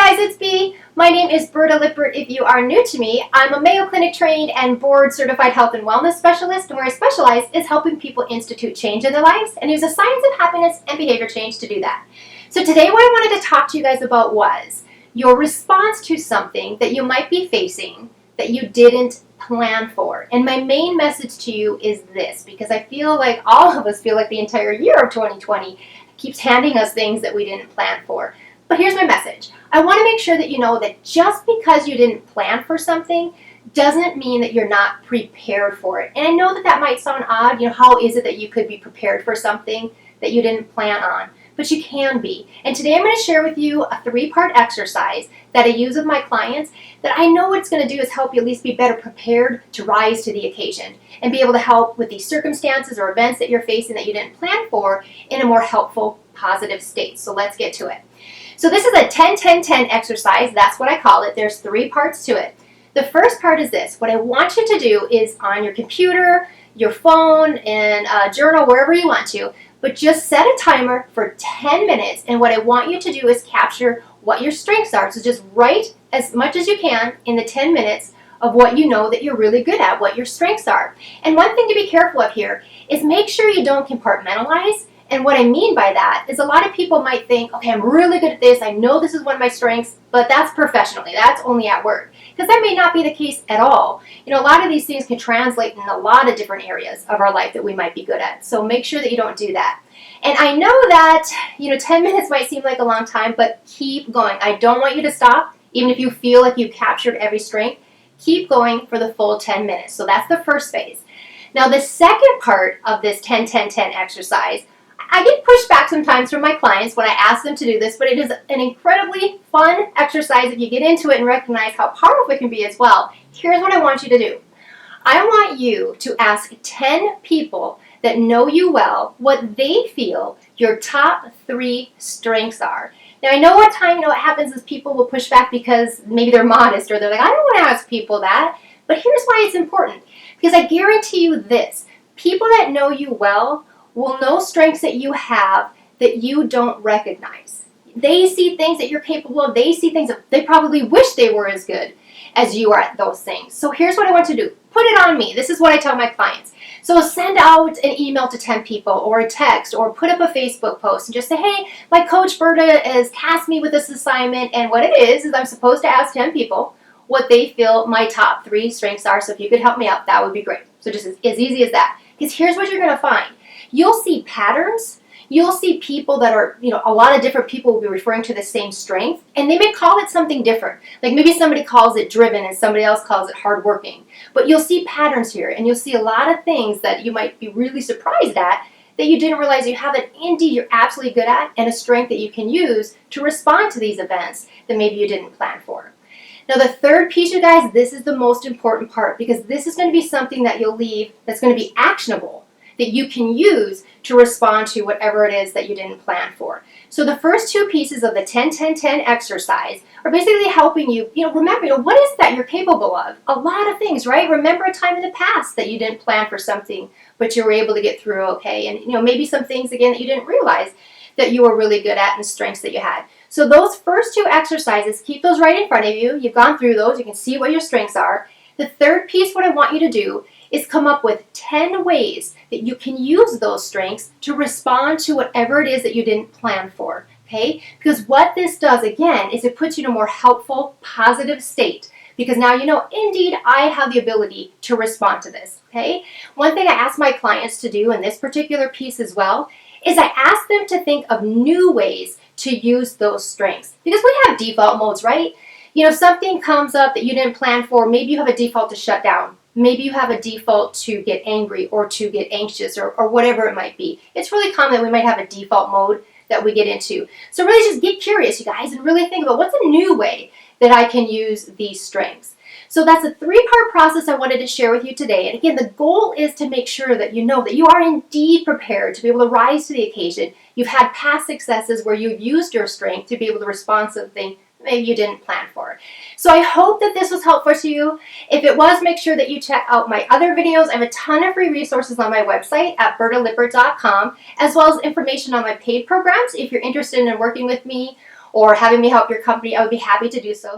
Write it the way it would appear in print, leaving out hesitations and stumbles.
Hi guys, it's B. My name is Berta Lippert. If you are new to me, I'm a Mayo Clinic trained and board certified health and wellness specialist, and where I specialize is helping people institute change in their lives and use the science of happiness and behavior change to do that. So today what I wanted to talk to you guys about was your response to something that you might be facing that you didn't plan for. And my main message to you is this, because I feel like all of us feel like the entire year of 2020 keeps handing us things that we didn't plan for. But here's my message. I want to make sure that you know that just because you didn't plan for something doesn't mean that you're not prepared for it. And I know that that might sound odd. How is it that you could be prepared for something that you didn't plan on? But you can be. And today I'm going to share with you a 3-part exercise that I use with my clients that I know what it's going to do is help you at least be better prepared to rise to the occasion and be able to help with these circumstances or events that you're facing that you didn't plan for in a more helpful, positive state. So let's get to it. So this is a 10-10-10 exercise. That's what I call it. There's 3 parts to it. The first part is this. What I want you to do is on your computer, your phone, in a journal, wherever you want to, but just set a timer for 10 minutes. And what I want you to do is capture what your strengths are. So just write as much as you can in the 10 minutes of what you know that you're really good at, what your strengths are. And one thing to be careful of here is make sure you don't compartmentalize. And what I mean by that is a lot of people might think, okay, I'm really good at this. I know this is one of my strengths, but that's professionally. That's only at work. Because that may not be the case at all. A lot of these things can translate in a lot of different areas of our life that we might be good at. So make sure that you don't do that. And I know that, 10 minutes might seem like a long time, but keep going. I don't want you to stop, even if you feel like you've captured every strength. Keep going for the full 10 minutes. So that's the first phase. Now, the second part of this 10-10-10 exercise, I get pushback sometimes from my clients when I ask them to do this, but it is an incredibly fun exercise if you get into it and recognize how powerful it can be as well. Here's what I want you to do. I want you to ask 10 people that know you well what they feel your top 3 strengths are. Now, I know what time, what happens is people will push back because maybe they're modest or they're like, I don't want to ask people that. But here's why it's important. Because I guarantee you this, people that know you well will know strengths that you have that you don't recognize. They see things that you're capable of. They see things that they probably wish they were as good as you are at those things. So here's what I want you to do. Put it on me. This is what I tell my clients. So send out an email to 10 people or a text or put up a Facebook post and just say, hey, my coach Berta has tasked me with this assignment, and what it is I'm supposed to ask 10 people what they feel my top 3 strengths are. So if you could help me out, that would be great. So just as easy as that. Because here's what you're going to find. You'll see patterns. You'll see people that are, a lot of different people will be referring to the same strength, and they may call it something different. Like maybe somebody calls it driven and somebody else calls it hardworking. But you'll see patterns here, and you'll see a lot of things that you might be really surprised at that you didn't realize you have that indeed you're absolutely good at, and a strength that you can use to respond to these events that maybe you didn't plan for. Now, the third piece, you guys, this is the most important part, because this is going to be something that you'll leave that's going to be actionable, that you can use to respond to whatever it is that you didn't plan for. So the first 2 pieces of the 10-10-10 exercise are basically helping you, remember, what is that you're capable of? A lot of things, right? Remember a time in the past that you didn't plan for something, but you were able to get through okay. And, maybe some things, again, that you didn't realize that you were really good at and strengths that you had. So those first 2 exercises, keep those right in front of you. You've gone through those. You can see what your strengths are. The third piece, what I want you to do is come up with 10 ways that you can use those strengths to respond to whatever it is that you didn't plan for, okay? Because what this does, again, is it puts you in a more helpful, positive state. Because now indeed, I have the ability to respond to this, okay? One thing I ask my clients to do in this particular piece as well is I ask them to think of new ways to use those strengths. Because we have default modes, right? Something comes up that you didn't plan for. Maybe you have a default to shut down. Maybe you have a default to get angry or to get anxious or whatever it might be. It's really common that we might have a default mode that we get into. So really just get curious, you guys, and really think about what's a new way that I can use these strengths. So that's a 3-part process I wanted to share with you today. And again, the goal is to make sure that you know that you are indeed prepared to be able to rise to the occasion. You've had past successes where you've used your strength to be able to respond to something maybe you didn't plan for. So I hope that this was helpful to you. If it was, make sure that you check out my other videos. I have a ton of free resources on my website at bertalippert.com, as well as information on my paid programs if you're interested in working with me, or having me help your company, I would be happy to do so.